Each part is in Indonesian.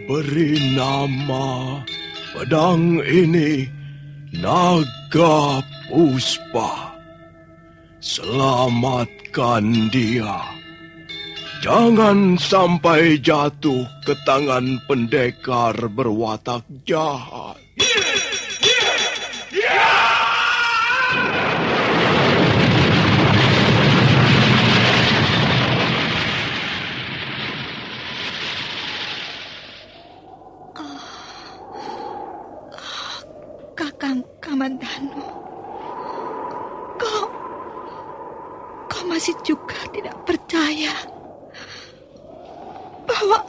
Beri nama pedang ini Naga Puspa. Selamatkan dia. Jangan sampai jatuh ke tangan pendekar berwatak jahat. Kakang Kamandanu, kau masih juga tidak percaya bahwa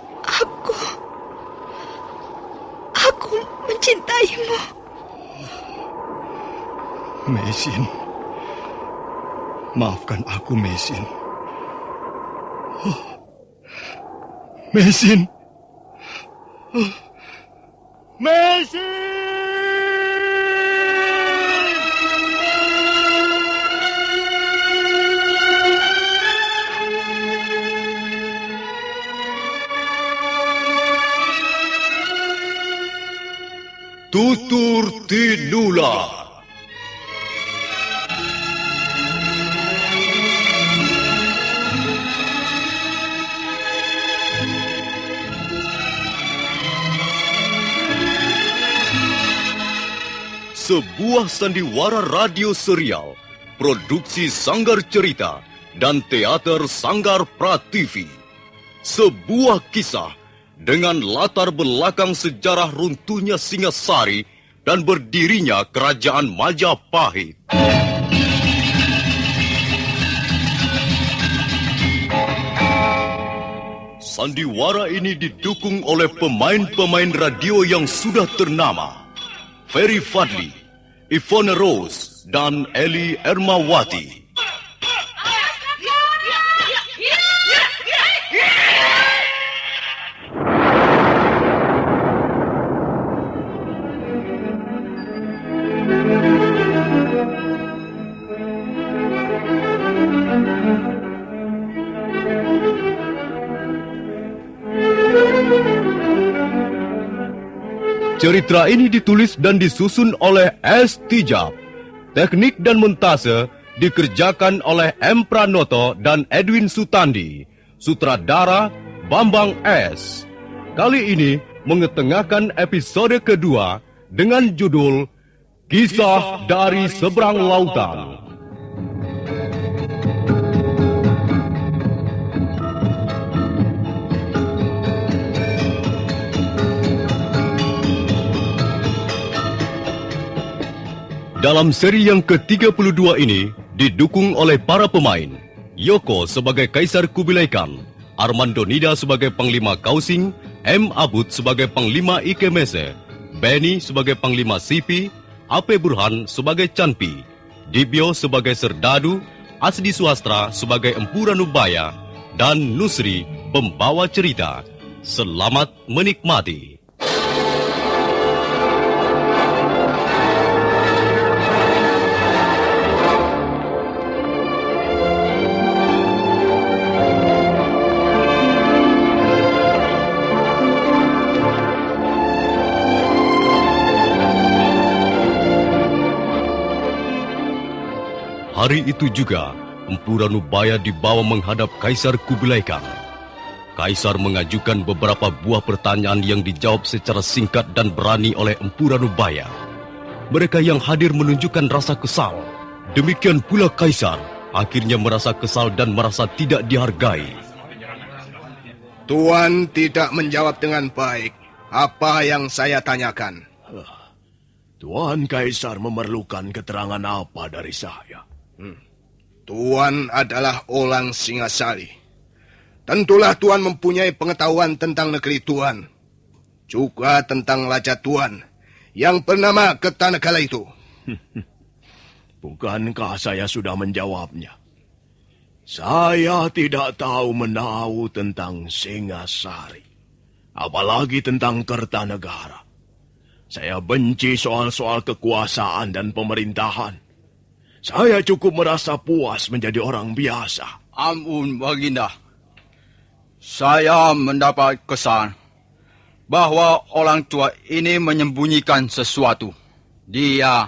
aku mencintaimu. Mesin, maafkan aku, Mesin. Mesin. Mesin! Tutur Tinular. Sebuah sandiwara radio serial, produksi Sanggar Cerita dan Teater Sanggar Prativi. Sebuah kisah dengan latar belakang sejarah runtuhnya Singasari dan berdirinya Kerajaan Majapahit. Sandiwara ini didukung oleh pemain-pemain radio yang sudah ternama. Ferry Fadli, Ivone Rose, dan Eli Ermawati. Cerita ini ditulis dan disusun oleh S. Tijab. Teknik dan montase dikerjakan oleh M. Pranoto dan Edwin Sutandi. Sutradara Bambang S. Kali ini mengetengahkan episode kedua dengan judul Kisah dari Seberang Lautan. Dalam seri yang ke-32 ini didukung oleh para pemain. Yoko sebagai Kaisar Kubilai Khan, Armando Nida sebagai Panglima Kausing, M. Abud sebagai Panglima Ikemese, Benny sebagai Panglima Sipi, Ape Burhan sebagai Canpi, Dibyo sebagai Serdadu, Asdi Suastra sebagai Empu Ranubaya, dan Nusri pembawa cerita. Selamat menikmati. Hari itu juga, Empu Ranubaya dibawa menghadap Kaisar Kubilai Khan. Kaisar mengajukan beberapa buah pertanyaan yang dijawab secara singkat dan berani oleh Empu Ranubaya. Mereka yang hadir menunjukkan rasa kesal. Demikian pula Kaisar akhirnya merasa kesal dan merasa tidak dihargai. Tuan tidak menjawab dengan baik apa yang saya tanyakan. Tuan Kaisar memerlukan keterangan apa dari saya? Tuan adalah orang Singasari. Tentulah Tuan mempunyai pengetahuan tentang negeri Tuan. Juga tentang raja Tuan yang bernama Kertanegara itu. Bukankah saya sudah menjawabnya? Saya tidak tahu menahu tentang Singasari. Apalagi tentang Kertanegara. Saya benci soal-soal kekuasaan dan pemerintahan. Saya cukup merasa puas menjadi orang biasa. Ampun, Baginda. Saya mendapat kesan bahwa orang tua ini menyembunyikan sesuatu. Dia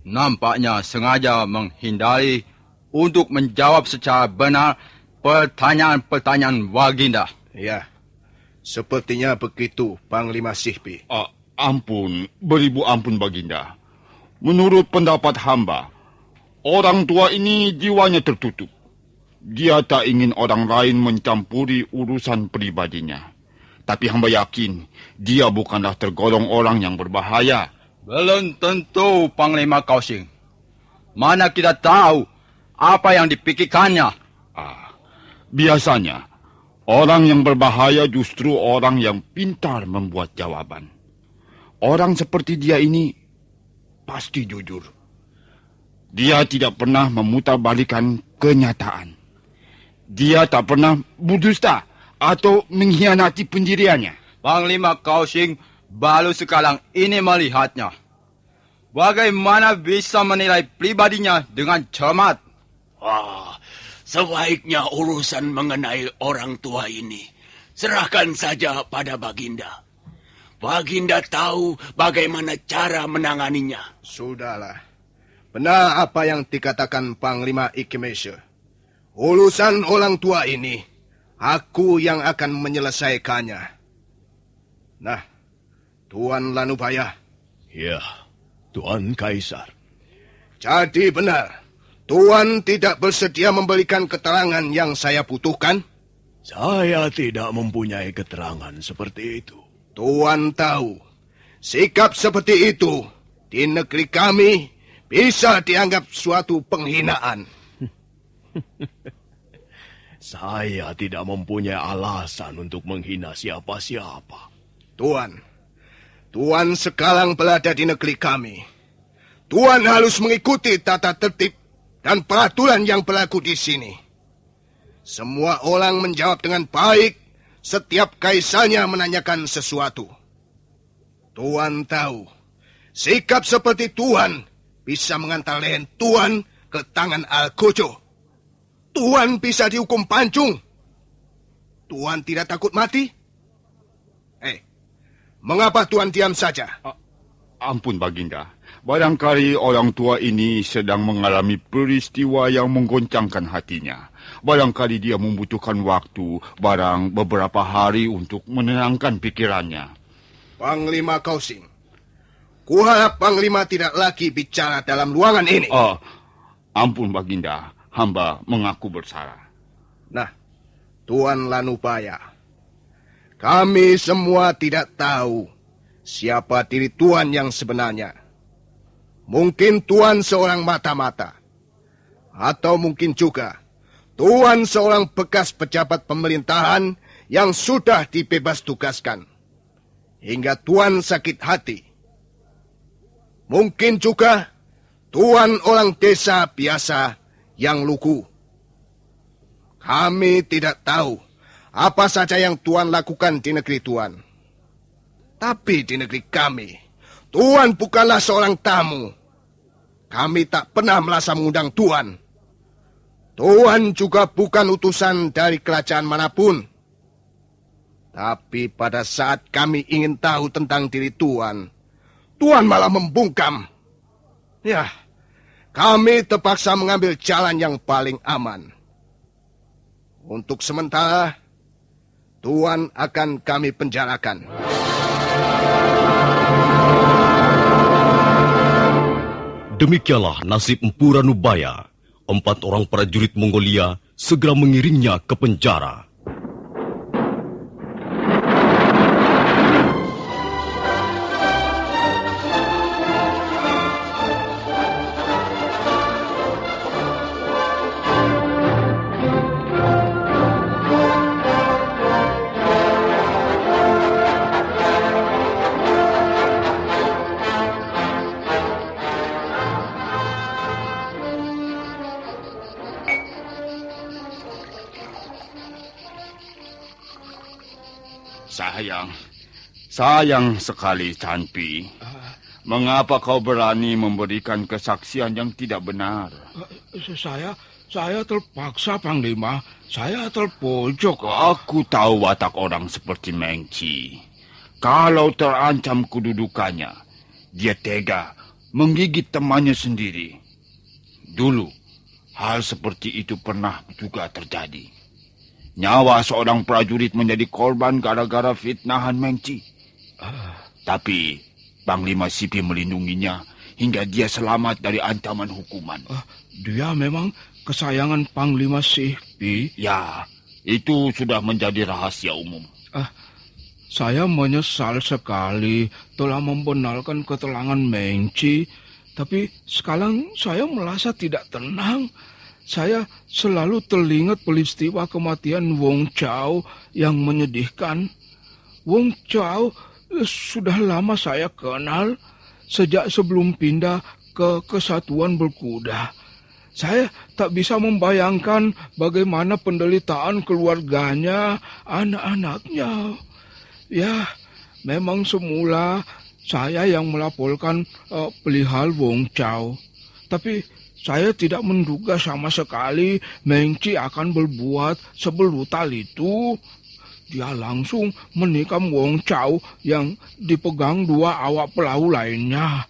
nampaknya sengaja menghindari untuk menjawab secara benar pertanyaan-pertanyaan Baginda. Ya, sepertinya begitu, Panglima Sihpi. Ampun, beribu ampun Baginda. Menurut pendapat hamba, orang tua ini jiwanya tertutup. Dia tak ingin orang lain mencampuri urusan pribadinya. Tapi hamba yakin, dia bukanlah tergolong orang yang berbahaya. Belum tentu, Panglima Kausing. Mana kita tahu apa yang dipikirkannya. Biasanya, orang yang berbahaya justru orang yang pintar membuat jawaban. Orang seperti dia ini pasti jujur. Dia tidak pernah memutarbalikkan kenyataan. Dia tak pernah berdusta atau mengkhianati pendiriannya. Panglima Kausing baru sekarang ini melihatnya. Bagaimana bisa menilai pribadinya dengan cermat? Sebaiknya urusan mengenai orang tua ini serahkan saja pada Baginda. Baginda tahu bagaimana cara menanganinya. Sudahlah. Benar apa yang dikatakan Panglima Ikemese. Urusan orang tua ini, aku yang akan menyelesaikannya. Nah, Tuan Lanubaya. Ya, Tuan Kaisar. Jadi benar, Tuan tidak bersedia memberikan keterangan yang saya butuhkan? Saya tidak mempunyai keterangan seperti itu. Tuan tahu, sikap seperti itu di negeri kami bisa dianggap suatu penghinaan. Saya tidak mempunyai alasan untuk menghina siapa-siapa. Tuan sekarang berada di negeri kami. Tuan harus mengikuti tata tertib dan peraturan yang berlaku di sini. Semua orang menjawab dengan baik setiap kaisarnya menanyakan sesuatu. Tuan tahu, sikap seperti Tuan bisa mengantar leher Tuan ke tangan Algojo. Tuan bisa dihukum pancung. Tuan tidak takut mati? Mengapa Tuan diam saja? Ampun Baginda, barangkali orang tua ini sedang mengalami peristiwa yang menggoncangkan hatinya. Barangkali dia membutuhkan waktu, barang beberapa hari untuk menenangkan pikirannya. Panglima Kausing, kuharap Panglima tidak lagi bicara dalam ruangan ini. Ampun Baginda, hamba mengaku bersalah. Nah, Tuan Lanubaya, kami semua tidak tahu siapa diri Tuan yang sebenarnya. Mungkin Tuan seorang mata-mata. Atau mungkin juga Tuan seorang bekas pejabat pemerintahan yang sudah dibebas tugaskan. Hingga Tuan sakit hati. Mungkin juga Tuan orang desa biasa yang lugu. Kami tidak tahu apa saja yang Tuan lakukan di negeri Tuan. Tapi di negeri kami, Tuan bukanlah seorang tamu. Kami tak pernah merasa mengundang Tuan. Tuan juga bukan utusan dari kerajaan manapun. Tapi pada saat kami ingin tahu tentang diri Tuan, Tuan malah membungkam. Ya, kami terpaksa mengambil jalan yang paling aman. Untuk sementara, Tuan akan kami penjarakan. Demikianlah nasib Empu Ranubaya. 4 orang prajurit Mongolia segera mengiringnya ke penjara. Sayang sekali, Chanpi. Mengapa kau berani memberikan kesaksian yang tidak benar? Saya terpaksa, Panglima. Saya terpojok. Aku tahu watak orang seperti Mengci. Kalau terancam kedudukannya, dia tega menggigit temannya sendiri. Dulu, hal seperti itu pernah juga terjadi. Nyawa seorang prajurit menjadi korban gara-gara fitnahan Mengci. Tapi Panglima Sipi melindunginya hingga dia selamat dari ancaman hukuman. Dia memang kesayangan Panglima Sipi? Ya, itu sudah menjadi rahasia umum. Saya menyesal sekali telah membenarkan keterangan Mengci, tapi sekarang saya merasa tidak tenang. Saya selalu teringat peristiwa kematian Wong Chao yang menyedihkan. Wong Chao sudah lama saya kenal, sejak sebelum pindah ke Kesatuan Berkuda. Saya tak bisa membayangkan bagaimana penderitaan keluarganya, anak-anaknya. Ya, memang semula saya yang melaporkan perihal Wong Chao. Tapi saya tidak menduga sama sekali Mengci akan berbuat sebrutal itu. Dia langsung menikam Wong Chao yang dipegang dua awak perahu lainnya.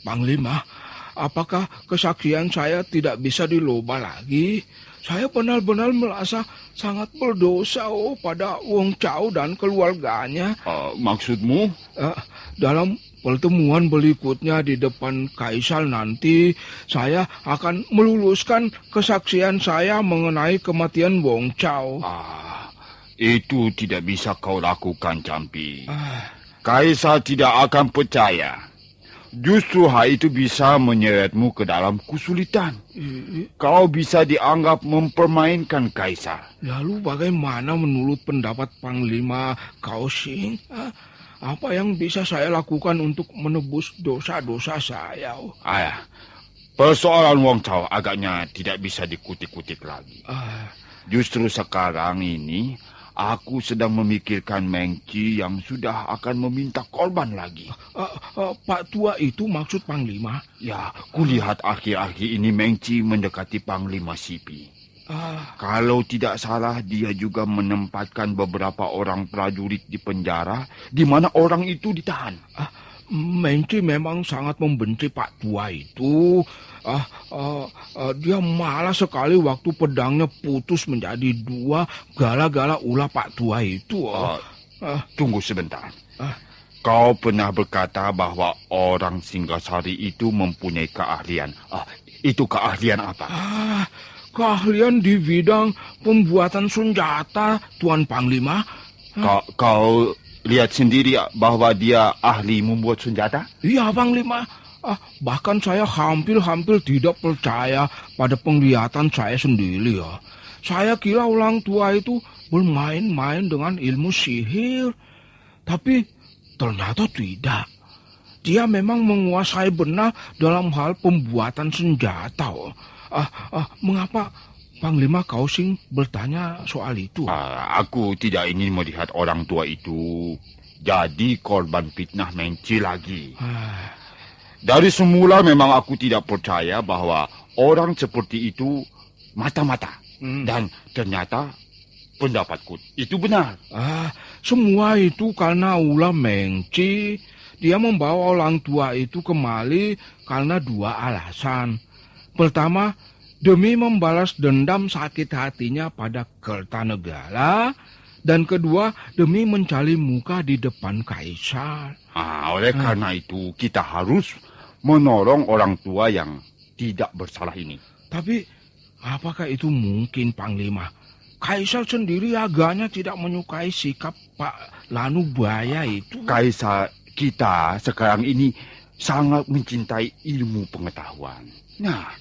Panglima, apakah kesaksian saya tidak bisa diloba lagi? Saya benar-benar merasa sangat berdosa pada Wong Chao dan keluarganya. Maksudmu? Dalam pertemuan berikutnya di depan Kaisar nanti, saya akan meluluskan kesaksian saya mengenai kematian Wong Chao. Itu tidak bisa kau lakukan, Campi. Kaisar tidak akan percaya. Justru hal itu bisa menyeretmu ke dalam kesulitan. Kau bisa dianggap mempermainkan Kaisar. Lalu bagaimana menurut pendapat Panglima Kaohsing? Apa yang bisa saya lakukan untuk menebus dosa-dosa saya? Persoalan Wong Chao agaknya tidak bisa dikutik-kutik lagi. Justru sekarang ini aku sedang memikirkan Mengci yang sudah akan meminta korban lagi. Pak Tua itu maksud Panglima? Ya, kulihat akhir-akhir ini Mengci mendekati Panglima Sipi. Kalau tidak salah, dia juga menempatkan beberapa orang prajurit di penjara, di mana orang itu ditahan. Mengci memang sangat membenci Pak Tua itu. Dia malah sekali waktu pedangnya putus menjadi dua gara-gara ulah Pak Tua itu. Tunggu sebentar. Kau pernah berkata bahwa orang Singgasari itu mempunyai keahlian. Itu keahlian apa? Keahlian di bidang pembuatan senjata, Tuan Panglima. Kau lihat sendiri bahwa dia ahli membuat senjata? Iya, Panglima. Bahkan saya hampir-hampir tidak percaya pada penglihatan saya sendiri. Saya kira orang tua itu bermain-main dengan ilmu sihir. Tapi ternyata tidak. Dia memang menguasai benar dalam hal pembuatan senjata. Mengapa Panglima Kaohsing bertanya soal itu? Aku tidak ingin melihat orang tua itu jadi korban fitnah Mengci lagi. Dari semula memang aku tidak percaya bahwa orang seperti itu mata-mata. Dan ternyata pendapatku itu benar. Semua itu karena ulah Mengci. Dia membawa orang tua itu kemari karena dua alasan. Pertama, demi membalas dendam sakit hatinya pada Kertanegara. Dan kedua, demi mencari muka di depan Kaisar. Oleh karena itu, kita harus menolong orang tua yang tidak bersalah ini. Tapi, apakah itu mungkin, Panglima? Kaisar sendiri agaknya tidak menyukai sikap Pak Lanubaya itu. Kaisar kita sekarang ini sangat mencintai ilmu pengetahuan. Nah,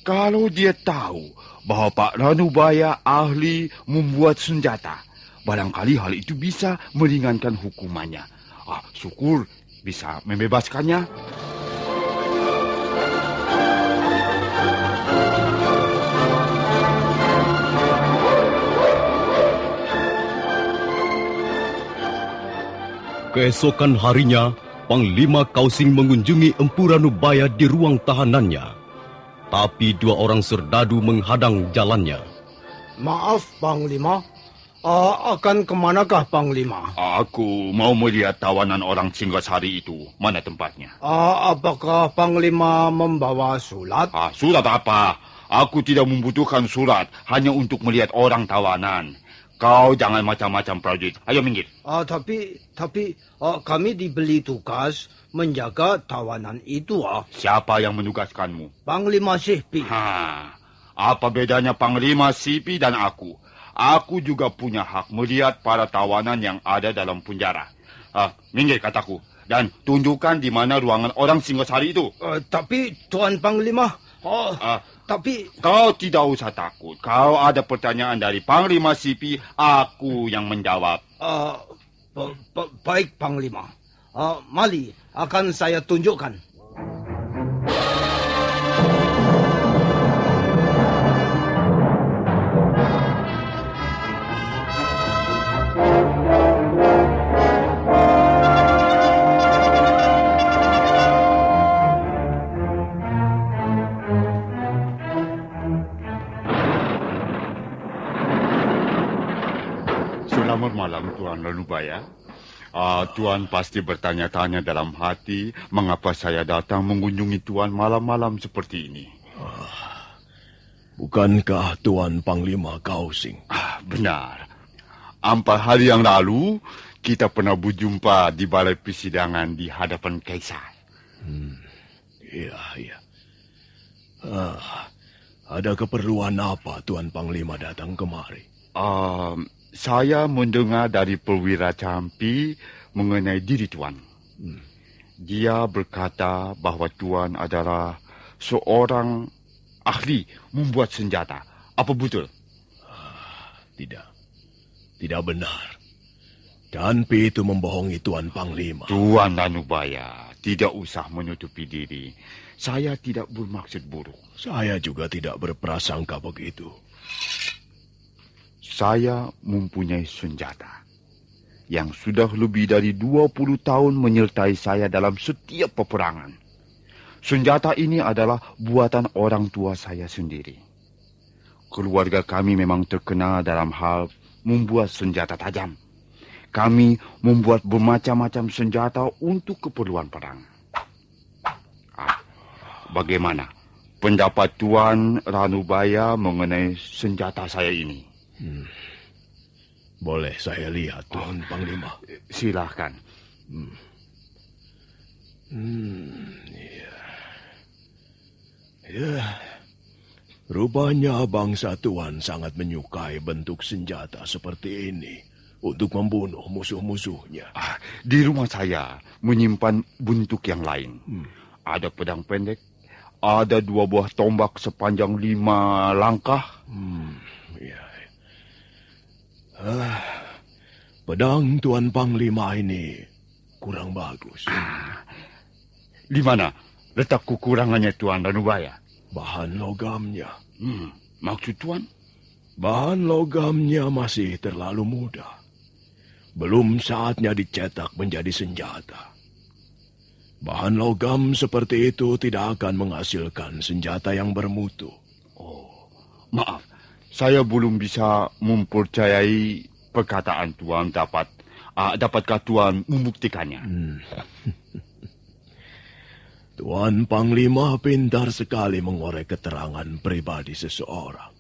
kalau dia tahu bahwa Pak Lanubaya ahli membuat senjata, barangkali hal itu bisa meringankan hukumannya. Syukur bisa membebaskannya. Keesokan harinya, Panglima Kaohsing mengunjungi Empu Ranubaya di ruang tahanannya. Tapi dua orang serdadu menghadang jalannya. Maaf, Panglima. Akan kemanakah Panglima? Aku mau melihat tawanan orang Singgasari itu. Mana tempatnya? Apakah Panglima membawa surat? Surat apa? Aku tidak membutuhkan surat. Hanya untuk melihat orang tawanan. Kau jangan macam-macam, prajurit. Ayo minggir. Tapi kami diberi tugas menjaga tawanan itu. Siapa yang menugaskanmu? Panglima Sipi. Apa bedanya Panglima Sipi dan aku? Aku juga punya hak melihat para tawanan yang ada dalam penjara. Minggir kataku. Dan tunjukkan di mana ruangan orang Singgasari itu. Tapi Tuan Panglima... tapi... Kau tidak usah takut. Kau ada pertanyaan dari Panglima Sipi, aku yang menjawab. Baik Panglima. Mari, akan saya tunjukkan. Selamat malam, Tuan Ranubaya. Tuan pasti bertanya-tanya dalam hati mengapa saya datang mengunjungi Tuan malam-malam seperti ini. Bukankah Tuan Panglima Kausing? Benar. 4 hari yang lalu, kita pernah berjumpa di balai persidangan di hadapan Kaisar. Iya. Ada keperluan apa Tuan Panglima datang kemari? Saya mendengar dari perwira Campi mengenai diri Tuan. Dia berkata bahwa Tuan adalah seorang ahli membuat senjata. Apa betul? Tidak benar. Campi itu membohongi Tuan Panglima. Tuan Ranubaya, tidak usah menutupi diri. Saya tidak bermaksud buruk. Saya juga tidak berprasangka begitu. Saya mempunyai senjata yang sudah lebih dari 20 tahun menyertai saya dalam setiap peperangan. Senjata ini adalah buatan orang tua saya sendiri. Keluarga kami memang terkenal dalam hal membuat senjata tajam. Kami membuat bermacam-macam senjata untuk keperluan perang. Bagaimana pendapat Tuan Ranubaya mengenai senjata saya ini? Boleh saya lihat, Tuan Panglima? Silahkan. Ya. Rupanya bangsa Tuan sangat menyukai bentuk senjata seperti ini untuk membunuh musuh-musuhnya. Di rumah saya menyimpan bentuk yang lain. Ada pedang pendek, ada 2 buah tombak sepanjang 5 langkah. Pedang Tuan Panglima ini kurang bagus. Di mana letak kekurangannya Tuan Ranubaya? Bahan logamnya. Maksud Tuan? Bahan logamnya masih terlalu muda. Belum saatnya dicetak menjadi senjata. Bahan logam seperti itu tidak akan menghasilkan senjata yang bermutu. Maaf, saya belum bisa mempercayai perkataan Tuan. Dapatkah Tuan membuktikannya? Tuan Panglima pintar sekali mengorek keterangan pribadi seseorang.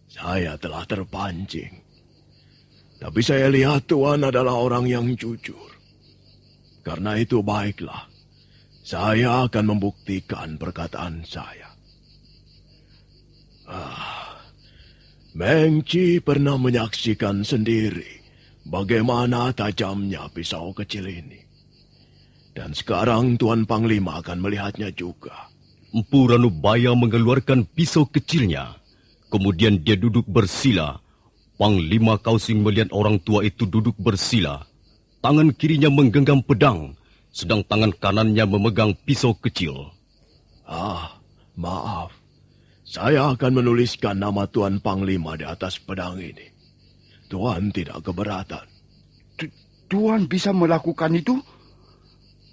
Saya telah terpancing. Tapi saya lihat Tuan adalah orang yang jujur. Karena itu baiklah, saya akan membuktikan perkataan saya. Mengci pernah menyaksikan sendiri bagaimana tajamnya pisau kecil ini. Dan sekarang Tuan Panglima akan melihatnya juga. Empu Ranubaya mengeluarkan pisau kecilnya. Kemudian dia duduk bersila. Panglima Kausing melihat orang tua itu duduk bersila. Tangan kirinya menggenggam pedang, sedang tangan kanannya memegang pisau kecil. Maaf. Saya akan menuliskan nama Tuan Panglima di atas pedang ini. Tuan tidak keberatan. Tuan bisa melakukan itu?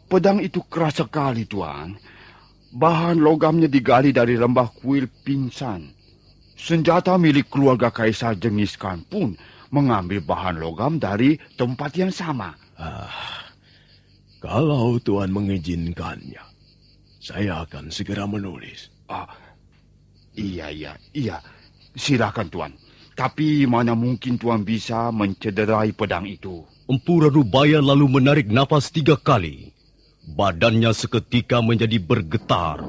Pedang itu keras sekali, Tuan. Bahan logamnya digali dari lembah kuil Pinsan. Senjata milik keluarga Kaisar Genghis Khan pun mengambil bahan logam dari tempat yang sama. Kalau Tuan mengizinkannya, saya akan segera menulis. Iya. Silakan Tuan. Tapi mana mungkin Tuan bisa mencederai pedang itu? Empu Ranubaya lalu menarik nafas 3 kali. Badannya seketika menjadi bergetar.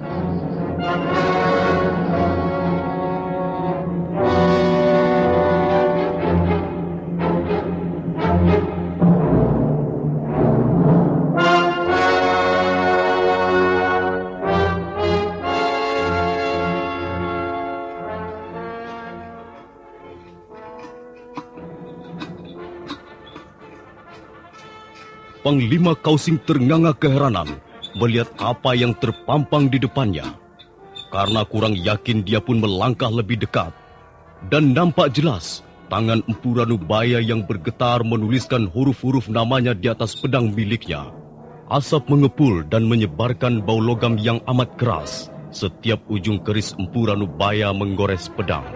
Panglima Kausing ternganga keheranan melihat apa yang terpampang di depannya. Karena kurang yakin, dia pun melangkah lebih dekat. Dan nampak jelas tangan Empu Ranubaya yang bergetar menuliskan huruf-huruf namanya di atas pedang miliknya. Asap mengepul dan menyebarkan bau logam yang amat keras. Setiap ujung keris Empu Ranubaya menggores pedang.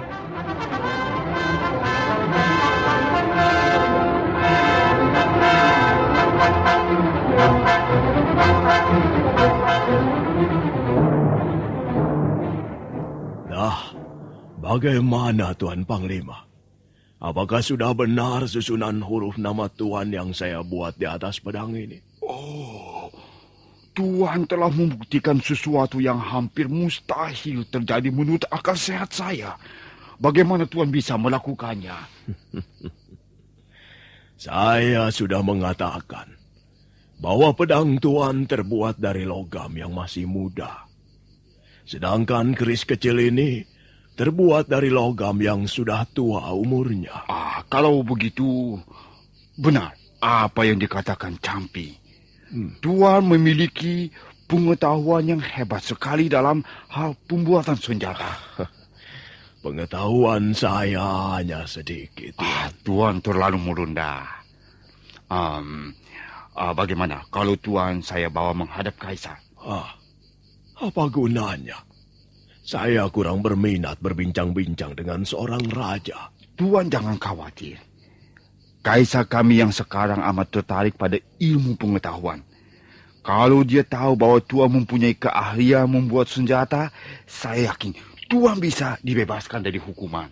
Bagaimana Tuan Panglima? Apakah sudah benar susunan huruf nama Tuan yang saya buat di atas pedang ini? Tuan telah membuktikan sesuatu yang hampir mustahil terjadi menurut akal sehat saya. Bagaimana Tuan bisa melakukannya? Saya sudah mengatakan bahwa pedang Tuan terbuat dari logam yang masih muda. Sedangkan keris kecil ini terbuat dari logam yang sudah tua umurnya. Kalau begitu, benar apa yang dikatakan Campi. Tuan memiliki pengetahuan yang hebat sekali dalam hal pembuatan senjata. Pengetahuan saya hanya sedikit. Tuan terlalu merundah. Bagaimana kalau Tuan saya bawa menghadap Kaisar? Apa gunanya? Saya kurang berminat berbincang-bincang dengan seorang raja. Tuan jangan khawatir. Kaisar kami yang sekarang amat tertarik pada ilmu pengetahuan. Kalau dia tahu bahwa Tuan mempunyai keahlian membuat senjata, saya yakin Tuan bisa dibebaskan dari hukuman.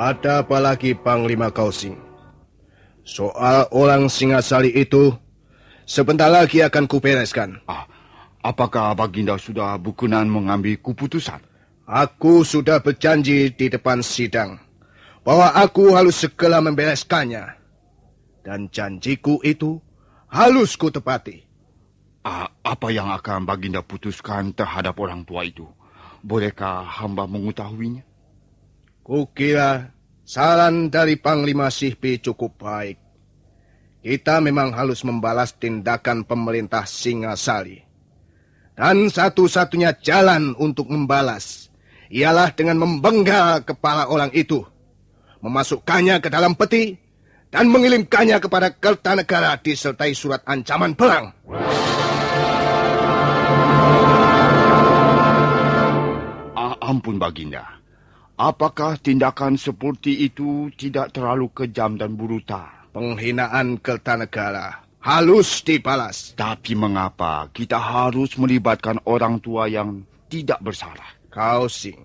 Ada apa lagi, Panglima Kausing? Soal orang Singasali itu sebentar lagi akan kubereskan. Apakah Baginda sudah berkenan mengambil keputusan? Aku sudah berjanji di depan sidang bahwa aku harus segera membereskannya. Dan janjiku itu harus kutepati. Apa yang akan Baginda putuskan terhadap orang tua itu? Bolehkah hamba mengetahuinya? Kukira saran dari Panglima Sihpi cukup baik. Kita memang harus membalas tindakan pemerintah Singasali. Dan satu-satunya jalan untuk membalas ialah dengan membenggal kepala orang itu, memasukkannya ke dalam peti, dan mengirimkannya kepada Kertanegara disertai surat ancaman perang. Ampun Baginda. Apakah tindakan seperti itu tidak terlalu kejam dan brutal? Penghinaan Kertanegara halus dibalas. Tapi mengapa kita harus melibatkan orang tua yang tidak bersalah? Kausing,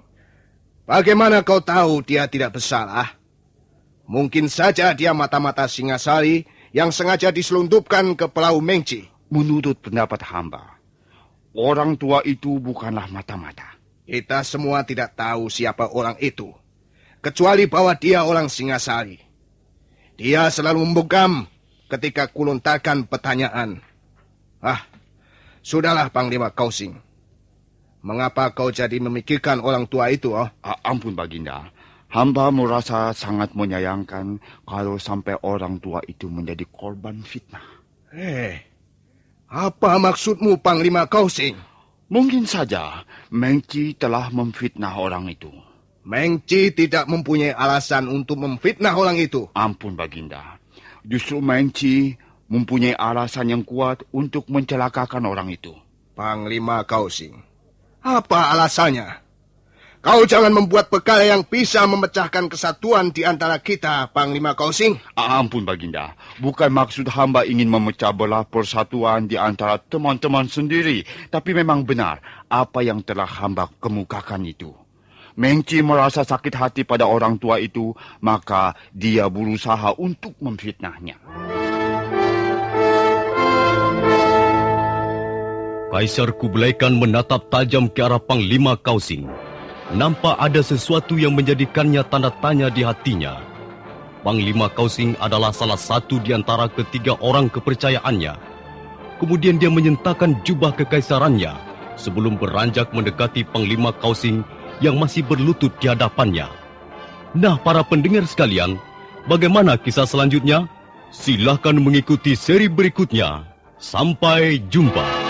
bagaimana kau tahu dia tidak bersalah? Mungkin saja dia mata-mata Singasali yang sengaja diselundupkan ke Pulau Mengci. Menurut pendapat hamba, orang tua itu bukanlah mata-mata. Kita semua tidak tahu siapa orang itu, kecuali bahwa dia orang Singasali. Dia selalu membungkam ketika kulontarkan pertanyaan. Sudahlah Panglima Kausing. Mengapa kau jadi memikirkan orang tua itu? Ampun Baginda, hamba merasa sangat menyayangkan kalau sampai orang tua itu menjadi korban fitnah. Apa maksudmu Panglima Kausing? Mungkin saja Mengci telah memfitnah orang itu. Mengci tidak mempunyai alasan untuk memfitnah orang itu. Ampun, Baginda. Justru Mengci mempunyai alasan yang kuat untuk mencelakakan orang itu. Panglima Kausing, apa alasannya? Kau jangan membuat perkara yang bisa memecahkan kesatuan di antara kita, Panglima Kausing. Ampun, Baginda. Bukan maksud hamba ingin memecah belah persatuan di antara teman-teman sendiri. Tapi memang benar apa yang telah hamba kemukakan itu. Mengci merasa sakit hati pada orang tua itu, maka dia berusaha untuk memfitnahnya. Kaisar Kublai Khan menatap tajam ke arah Panglima Kausing. Nampak ada sesuatu yang menjadikannya tanda tanya di hatinya. Panglima Kausing adalah salah satu di antara ketiga orang kepercayaannya. Kemudian dia menyentakkan jubah kekaisarannya sebelum beranjak mendekati Panglima Kausing yang masih berlutut di hadapannya. Nah, para pendengar sekalian, bagaimana kisah selanjutnya? Silakan mengikuti seri berikutnya. Sampai jumpa.